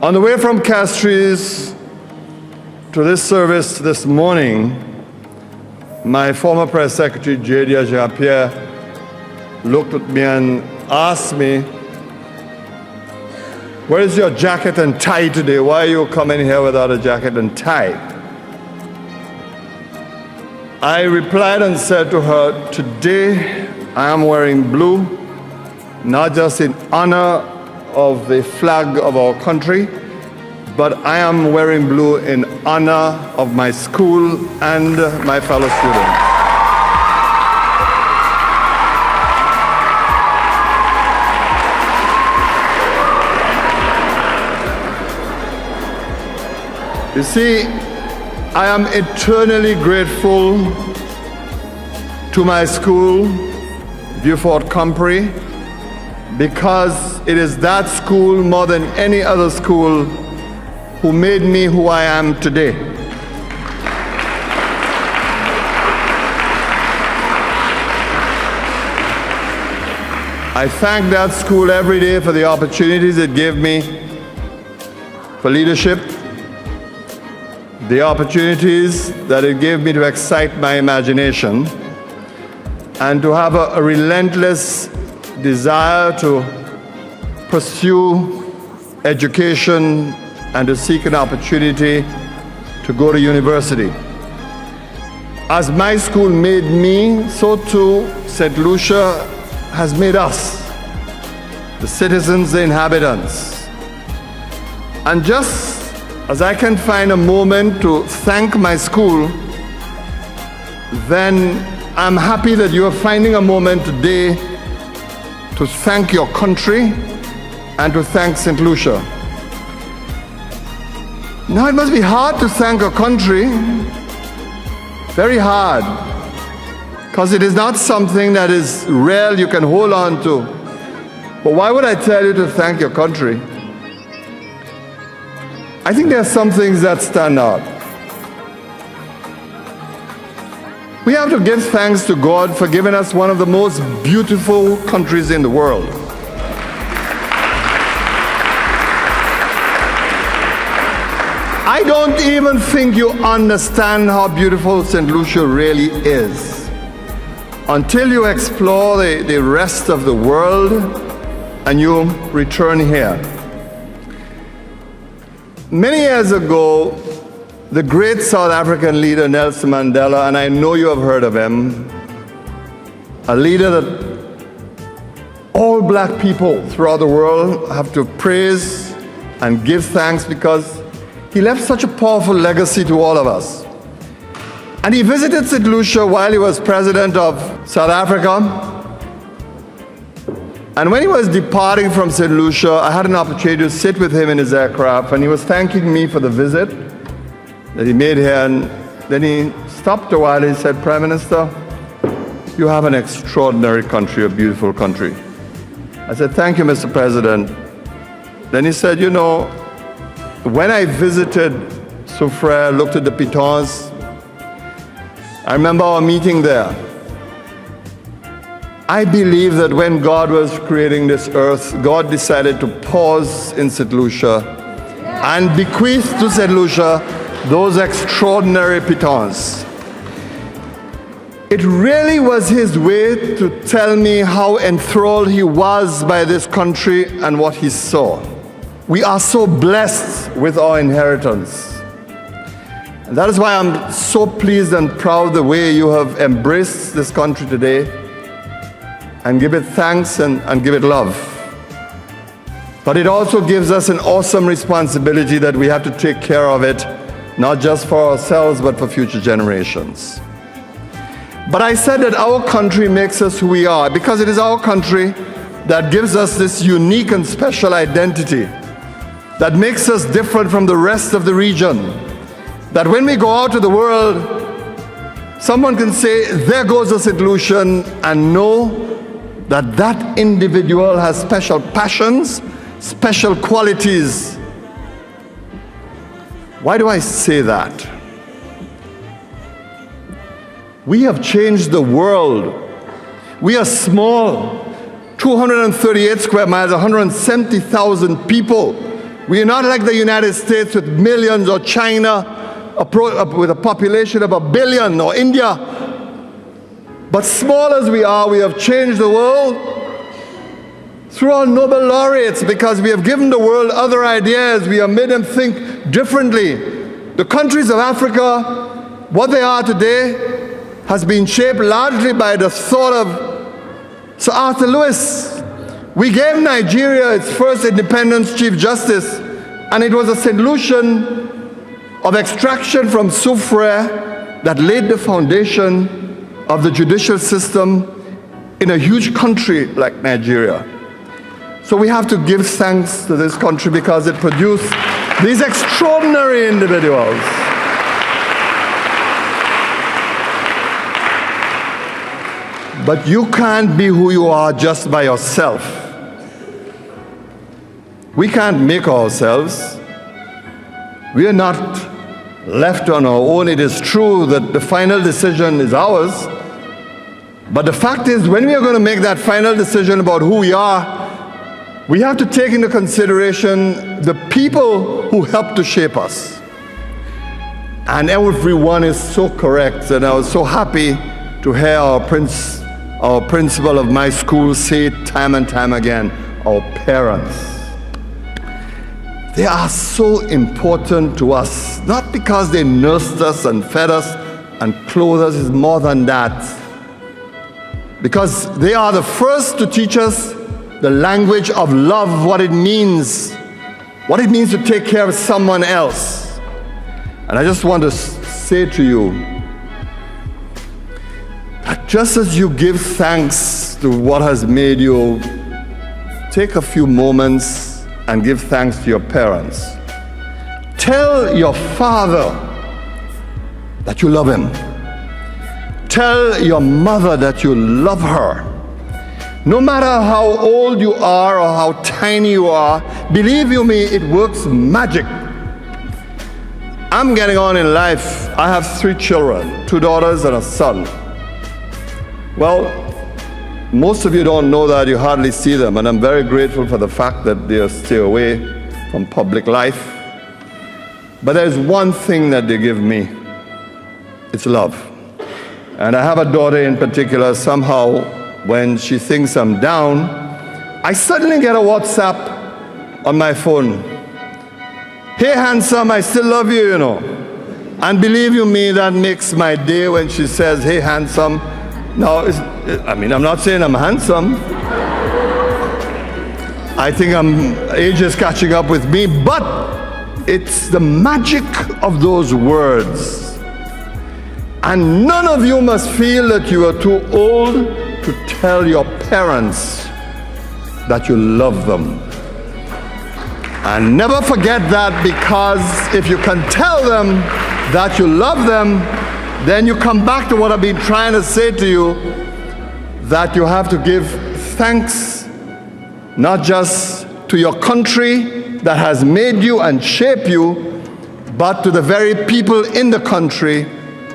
On the way from Castries to this service this morning, my former press secretary, K.D.A. looked at me and asked me, "Where is your jacket and tie today? Why are you coming here without a jacket and tie?" I replied and said to her, "Today I am wearing blue, not just in honor of the flag of our country, but I am wearing blue in honor of my school and my fellow students." You see, I am eternally grateful to my school, Beaufort Compre, because it is that school more than any other school who made me who I am today. I thank that school every day for the opportunities it gave me for leadership, the opportunities that it gave me to excite my imagination, and to have a relentless desire to pursue education and to seek an opportunity to go to university. As my school made me, so too St. Lucia has made us, the citizens, the inhabitants. And just as I can find a moment to thank my school, then I'm happy that you are finding a moment today to thank your country and to thank St. Lucia. Now, it must be hard to thank a country, very hard, because it is not something that is real you can hold on to. But why would I tell you to thank your country? I think there are some things that stand out. We have to give thanks to God for giving us one of the most beautiful countries in the world. I don't even think you understand how beautiful St. Lucia really is until you explore the rest of the world and you return here. Many years ago, the great South African leader Nelson Mandela, and I know you have heard of him, a leader that all black people throughout the world have to praise and give thanks because he left such a powerful legacy to all of us. And he visited St. Lucia while he was president of South Africa. And when he was departing from St. Lucia, I had an opportunity to sit with him in his aircraft, and he was thanking me for the visit that he made here. And then he stopped a while and he said, "Prime Minister, you have an extraordinary country, a beautiful country." I said, "Thank you, Mr. President." Then he said, "You know, when I visited Soufrière, looked at the pitons, I remember our meeting there. I believe that when God was creating this earth, God decided to pause in St. Lucia and bequeath to St. Lucia those extraordinary pitons." It really was his way to tell me how enthralled he was by this country and what he saw. We are so blessed with our inheritance. And that is why I'm so pleased and proud the way you have embraced this country today and give it thanks and give it love. But it also gives us an awesome responsibility that we have to take care of it, not just for ourselves, but for future generations. But I said that our country makes us who we are because it is our country that gives us this unique and special identity that makes us different from the rest of the region. That when we go out to the world, someone can say, "There goes a St. Lucian," and know that that individual has special passions, special qualities. Why do I say that? We have changed the world. We are small, 238 square miles, 170,000 people. We are not like the United States with millions, or China with a population of 1 billion, or India. But small as we are, we have changed the world through our Nobel laureates, because we have given the world other ideas. We have made them think differently. The countries of Africa, what they are today, has been shaped largely by the thought of Sir Arthur Lewis. We gave Nigeria its first independence chief justice, and it was a solution of extraction from soufre that laid the foundation of the judicial system in a huge country like Nigeria. So we have to give thanks to this country because it produced these extraordinary individuals. But you can't be who you are just by yourself. We can't make ourselves. We are not left on our own. It is true that the final decision is ours. But the fact is, when we are going to make that final decision about who we are, we have to take into consideration the people who helped to shape us. And everyone is so correct, and I was so happy to hear our principal of my school say it time and time again, our parents. They are so important to us, not because they nursed us and fed us and clothed us. It's more than that. Because they are the first to teach us the language of love, what it means to take care of someone else. And I just want to say to you that just as you give thanks to what has made you, take a few moments and give thanks to your parents. Tell your father that you love him. Tell your mother that you love her. No matter how old you are or how tiny you are, believe you me, it works magic. I'm getting on in life. I have 3 children, 2 daughters and a son. Well, most of you don't know that. You hardly see them, and I'm very grateful for the fact that they stay away from public life. But there's one thing that they give me. It's love. And I have a daughter in particular. Somehow, when she thinks I'm down, I suddenly get a WhatsApp on my phone. Hey, handsome, I still love you, you know. And believe you me, that makes my day when she says, hey, handsome. Now, I'm not saying I'm handsome. I think age is catching up with me, but it's the magic of those words. And none of you must feel that you are too old to tell your parents that you love them. And never forget that, because if you can tell them that you love them, then you come back to what I've been trying to say to you, that you have to give thanks not just to your country that has made you and shaped you, but to the very people in the country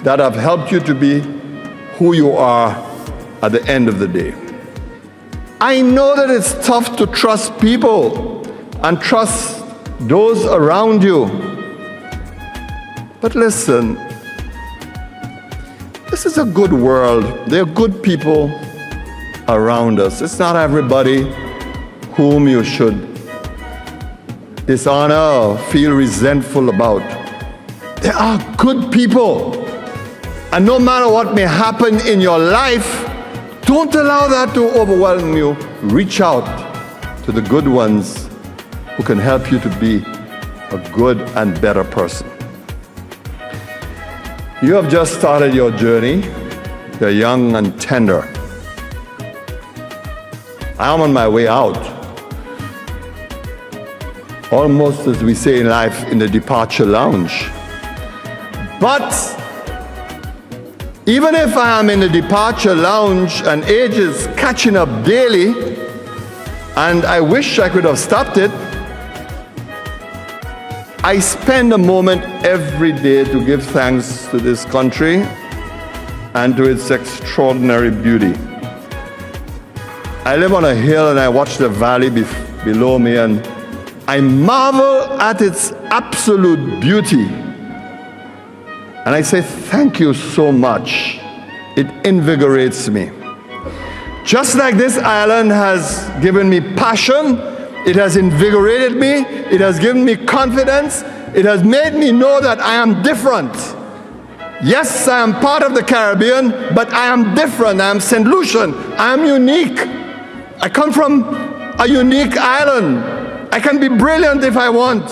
that have helped you to be who you are at the end of the day. I know that it's tough to trust people and trust those around you. But listen, this is a good world. There are good people around us. It's not everybody whom you should dishonor or feel resentful about. There are good people. And no matter what may happen in your life, don't allow that to overwhelm you. Reach out to the good ones who can help you to be a good and better person. You have just started your journey. You're young and tender. I am on my way out. Almost, as we say in life, in the departure lounge. But even if I am in the departure lounge and age is catching up daily, and I wish I could have stopped it, I spend a moment every day to give thanks to this country and to its extraordinary beauty. I live on a hill and I watch the valley below me, and I marvel at its absolute beauty. And I say, thank you so much. It invigorates me. Just like this island has given me passion, it has invigorated me, it has given me confidence, it has made me know that I am different. Yes, I am part of the Caribbean, but I am different. I am St. Lucian. I am unique. I come from a unique island. I can be brilliant if I want.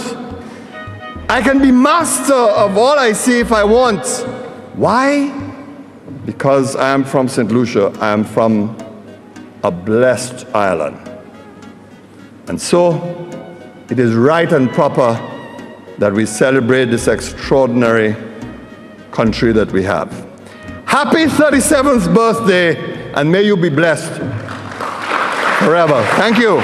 I can be master of all I see if I want. Why? Because I am from St. Lucia. I am from a blessed island. And so, it is right and proper that we celebrate this extraordinary country that we have. Happy 37th birthday, and may you be blessed forever. Thank you.